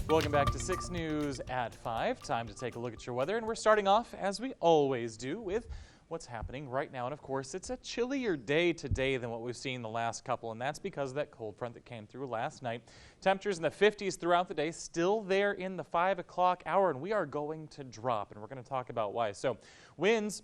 Welcome back to 6 News at 5. Time to take a look at your weather, and we're starting off, as we always do, with what's happening right now. And of course, it's a chillier day today than what we've seen the last couple, and that's because of that cold front that came through last night. Temperatures in the 50s throughout the day, still there in the 5 o'clock hour, and we are going to drop, and we're going to talk about why. So, winds.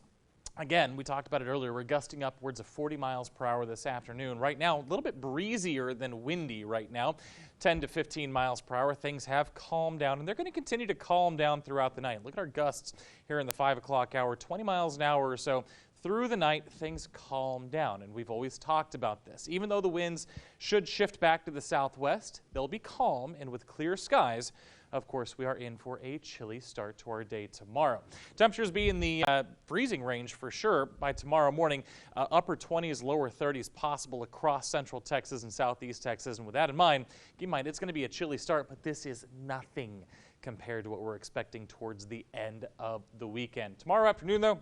Again, we talked about it earlier, we're gusting upwards of 40 miles per hour this afternoon. Right now, a little bit breezier than windy right now, 10 to 15 miles per hour. Things have calmed down, and they're going to continue to calm down throughout the night. Look at our gusts here in the 5 o'clock hour, 20 miles an hour or so. Through the night, things calm down, and we've always talked about this. Even though the winds should shift back to the southwest, they'll be calm and with clear skies. Of course, we are in for a chilly start to our day tomorrow. Temperatures be in the freezing range for sure by tomorrow morning. Upper 20s, lower 30s possible across central Texas and southeast Texas. And with that in mind, keep in mind it's going to be a chilly start, but this is nothing compared to what we're expecting towards the end of the weekend. Tomorrow afternoon, though,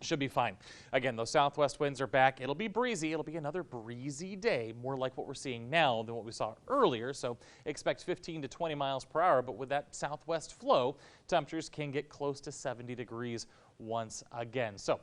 should be fine. Again, those southwest winds are back. It'll be breezy. It'll be another breezy day, more like what we're seeing now than what we saw earlier. So expect 15 to 20 miles per hour. But with that southwest flow, temperatures can get close to 70 degrees once again. So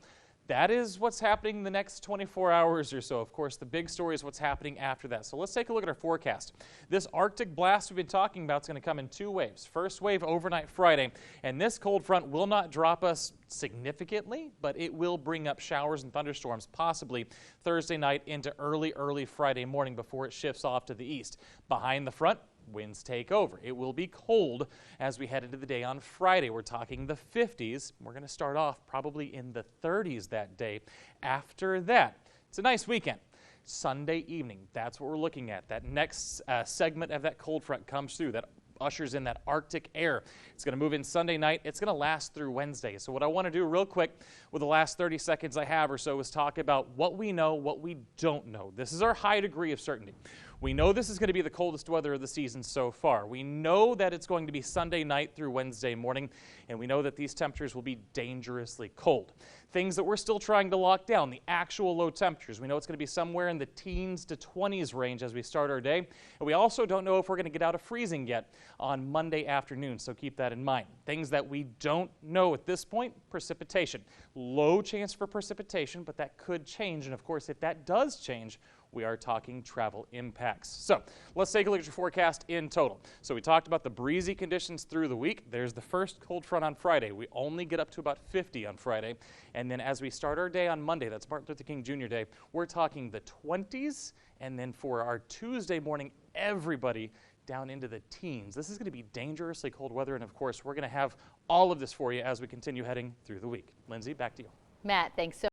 that is what's happening the next 24 hours or so. Of course, the big story is what's happening after that. So let's take a look at our forecast. This Arctic blast we've been talking about is going to come in two waves. First wave overnight Friday, and this cold front will not drop us significantly, but it will bring up showers and thunderstorms possibly Thursday night into early Friday morning before it shifts off to the east. Behind the front, winds take over. It will be cold as we head into the day on Friday. We're talking the 50s. We're going to start off probably in the 30s that day. After that, it's a nice weekend. Sunday evening, that's what we're looking at. That next segment of that cold front comes through. That ushers in that Arctic air. It's going to move in Sunday night. It's going to last through Wednesday. So what I want to do real quick with the last 30 seconds I have or so is talk about what we know, what we don't know. This is our high degree of certainty. We know this is going to be the coldest weather of the season so far. We know that it's going to be Sunday night through Wednesday morning, and we know that these temperatures will be dangerously cold. Things that we're still trying to lock down, the actual low temperatures. We know it's going to be somewhere in the teens to 20s range as we start our day. And we also don't know if we're going to get out of freezing yet on Monday afternoon, so keep that in mind. Things that we don't know at this point, precipitation. Low chance for precipitation, but that could change. And of course, if that does change, we are talking travel impacts. So let's take a look at your forecast in total. So we talked about the breezy conditions through the week. There's the first cold front on Friday. We only get up to about 50 on Friday. And then as we start our day on Monday, that's Martin Luther King Jr. Day, we're talking the 20s. And then for our Tuesday morning, everybody down into the teens. This is going to be dangerously cold weather. And of course, we're going to have all of this for you as we continue heading through the week. Lindsay, back to you. Matt, thanks so much.